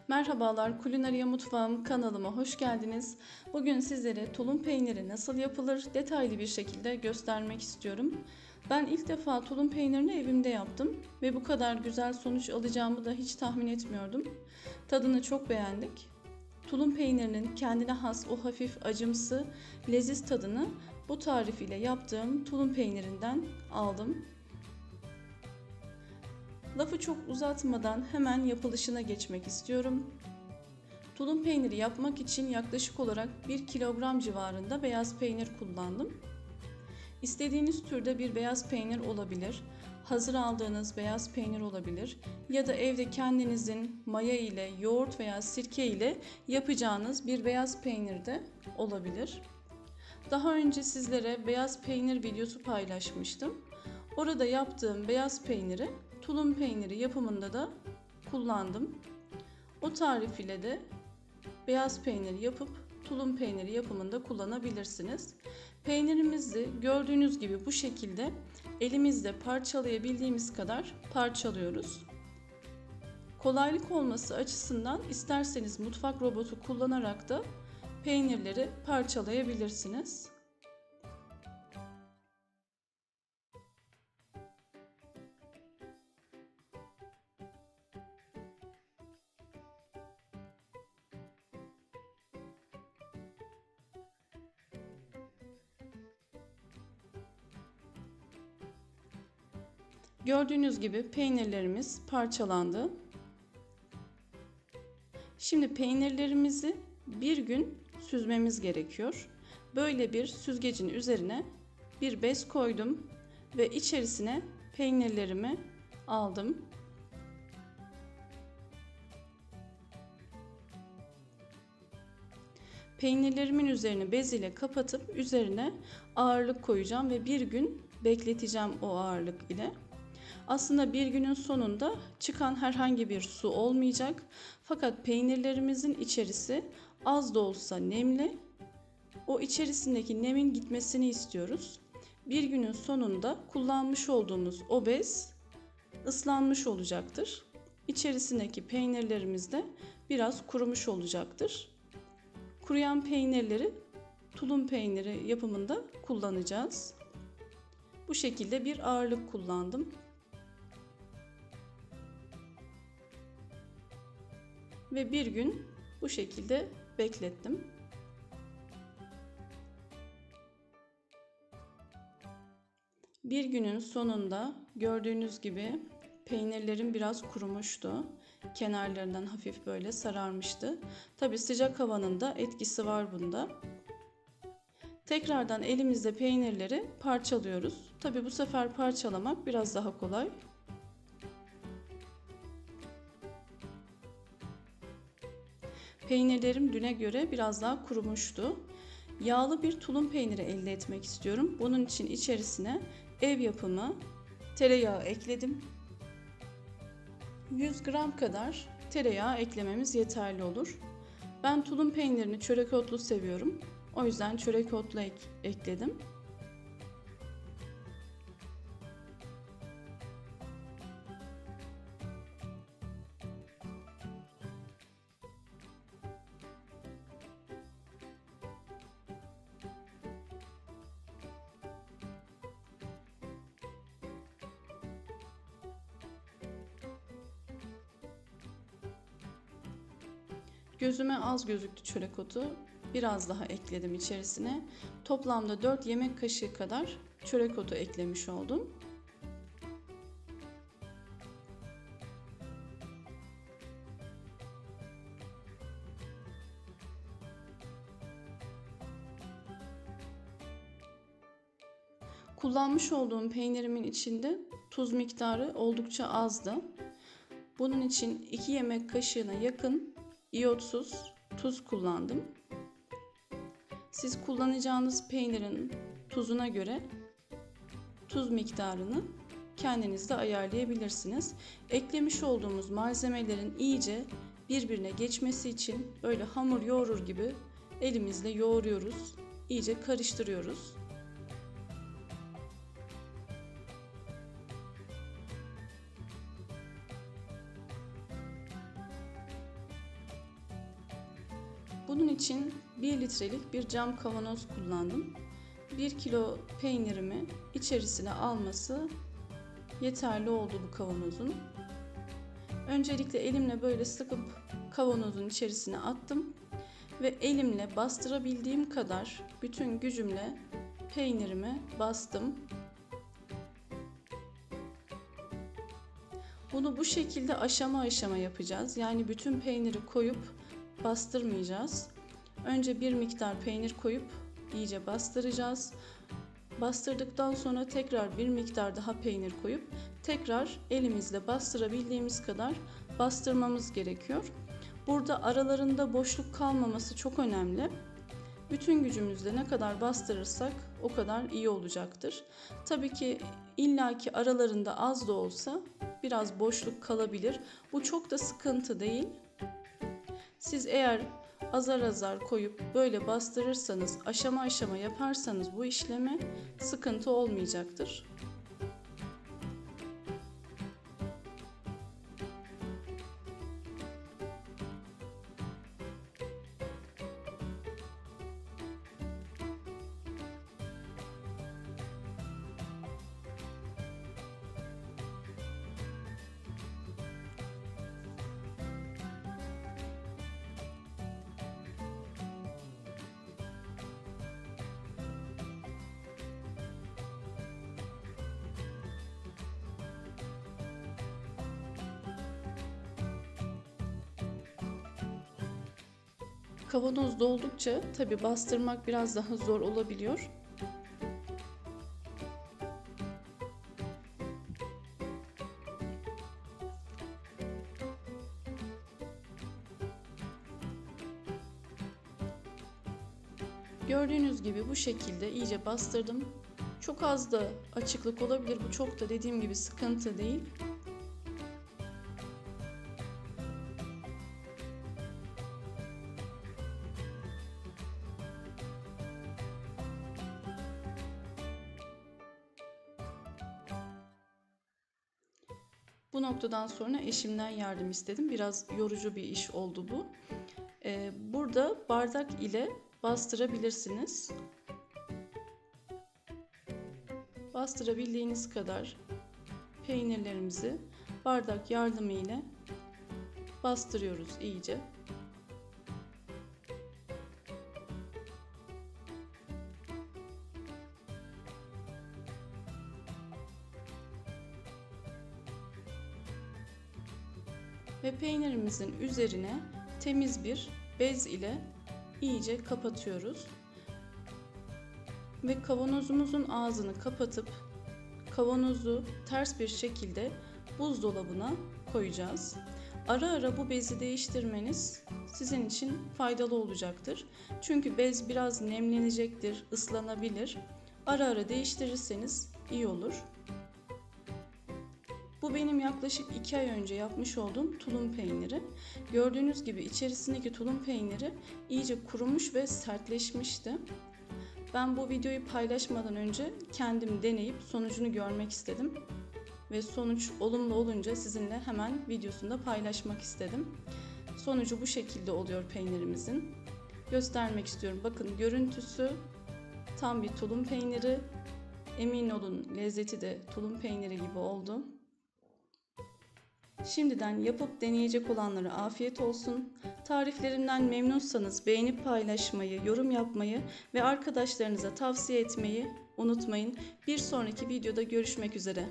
Merhabalar, Kulinaria Mutfağım kanalıma hoş geldiniz. Bugün sizlere tulum peyniri nasıl yapılır detaylı bir şekilde göstermek istiyorum. Ben ilk defa tulum peynirini evimde yaptım ve bu kadar güzel sonuç alacağımı da hiç tahmin etmiyordum. Tadını çok beğendik. Tulum peynirinin kendine has o hafif acımsı leziz tadını bu tarif ile yaptığım tulum peynirinden aldım. Lafı çok uzatmadan hemen yapılışına geçmek istiyorum. Tulum peyniri yapmak için yaklaşık olarak 1 kilogram civarında beyaz peynir kullandım. İstediğiniz türde bir beyaz peynir olabilir, hazır aldığınız beyaz peynir olabilir ya da evde kendinizin maya ile, yoğurt veya sirke ile yapacağınız bir beyaz peynir de olabilir. Daha önce sizlere beyaz peynir videosu paylaşmıştım. Orada yaptığım beyaz peyniri tulum peyniri yapımında da kullandım. O tarif ile de beyaz peynir yapıp tulum peyniri yapımında kullanabilirsiniz. Peynirimizi gördüğünüz gibi bu şekilde elimizde parçalayabildiğimiz kadar parçalıyoruz. Kolaylık olması açısından isterseniz mutfak robotu kullanarak da peynirleri parçalayabilirsiniz. Gördüğünüz gibi peynirlerimiz parçalandı. Şimdi peynirlerimizi bir gün süzmemiz gerekiyor. Böyle bir süzgecin üzerine bir bez koydum ve içerisine peynirlerimi aldım. Peynirlerimin üzerini bez ile kapatıp üzerine ağırlık koyacağım ve bir gün bekleteceğim o ağırlık ile. Aslında bir günün sonunda çıkan herhangi bir su olmayacak. Fakat peynirlerimizin içerisi az da olsa nemli. O içerisindeki nemin gitmesini istiyoruz. Bir günün sonunda kullanmış olduğumuz o bez ıslanmış olacaktır. İçerisindeki peynirlerimiz de biraz kurumuş olacaktır. Kuruyan peynirleri tulum peyniri yapımında kullanacağız. Bu şekilde bir ağırlık kullandım. Ve bir gün bu şekilde beklettim. Bir günün sonunda gördüğünüz gibi peynirlerim biraz kurumuştu. Kenarlarından hafif böyle sararmıştı. Tabi sıcak havanın da etkisi var bunda. Tekrardan elimizde peynirleri parçalıyoruz. Tabi bu sefer parçalamak biraz daha kolay. Peynirlerim düne göre biraz daha kurumuştu. Yağlı bir tulum peyniri elde etmek istiyorum. Bunun için içerisine ev yapımı tereyağı ekledim. 100 gram kadar tereyağı eklememiz yeterli olur. Ben tulum peynirini çörek otlu seviyorum. O yüzden çörek otlu ekledim. Gözüme az gözüktü çörek otu. Biraz daha ekledim içerisine. Toplamda 4 yemek kaşığı kadar çörek otu eklemiş oldum. Kullanmış olduğum peynirimin içinde tuz miktarı oldukça azdı. Bunun için 2 yemek kaşığına yakın iyotsuz tuz kullandım. Siz kullanacağınız peynirin tuzuna göre tuz miktarını kendiniz de ayarlayabilirsiniz. Eklemiş olduğumuz malzemelerin iyice birbirine geçmesi için böyle hamur yoğurur gibi elimizle yoğuruyoruz. İyice karıştırıyoruz. Bunun için 1 litrelik bir cam kavanoz kullandım. 1 kilo peynirimi içerisine alması yeterli oldu bu kavanozun. Öncelikle elimle böyle sıkıp kavanozun içerisine attım ve elimle bastırabildiğim kadar bütün gücümle peynirimi bastım. Bunu bu şekilde aşama aşama yapacağız. Yani bütün peyniri koyup bastırmayacağız. Önce bir miktar peynir koyup iyice bastıracağız. Bastırdıktan sonra tekrar bir miktar daha peynir koyup tekrar elimizle bastırabildiğimiz kadar bastırmamız gerekiyor. Burada aralarında boşluk kalmaması çok önemli. Bütün gücümüzle ne kadar bastırırsak o kadar iyi olacaktır. Tabii ki illaki aralarında az da olsa biraz boşluk kalabilir. Bu çok da sıkıntı değil. Siz eğer azar azar koyup böyle bastırırsanız, aşama aşama yaparsanız bu işlemi sıkıntı olmayacaktır. Kavanoz doldukça tabii bastırmak biraz daha zor olabiliyor. Gördüğünüz gibi bu şekilde iyice bastırdım. Çok az da açıklık olabilir. Bu çok da dediğim gibi sıkıntı değil. Bu noktadan sonra eşimden yardım istedim. Biraz yorucu bir iş oldu bu. Burada bardak ile bastırabilirsiniz. Bastırabildiğiniz kadar peynirlerimizi bardak yardımı ile bastırıyoruz iyice. Ve peynirimizin üzerine temiz bir bez ile iyice kapatıyoruz. Ve kavanozumuzun ağzını kapatıp kavanozu ters bir şekilde buzdolabına koyacağız. Ara ara bu bezi değiştirmeniz sizin için faydalı olacaktır. Çünkü bez biraz nemlenecektir, ıslanabilir. Ara ara değiştirirseniz iyi olur. Bu benim yaklaşık 2 ay önce yapmış olduğum tulum peyniri. Gördüğünüz gibi içerisindeki tulum peyniri iyice kurumuş ve sertleşmişti. Ben bu videoyu paylaşmadan önce kendim deneyip sonucunu görmek istedim. Ve sonuç olumlu olunca sizinle hemen videosunda paylaşmak istedim. Sonucu bu şekilde oluyor peynirimizin. Göstermek istiyorum. Bakın görüntüsü tam bir tulum peyniri. Emin olun lezzeti de tulum peyniri gibi oldu. Şimdiden yapıp deneyecek olanlara afiyet olsun. Tariflerimden memnunsanız beğenip paylaşmayı, yorum yapmayı ve arkadaşlarınıza tavsiye etmeyi unutmayın. Bir sonraki videoda görüşmek üzere.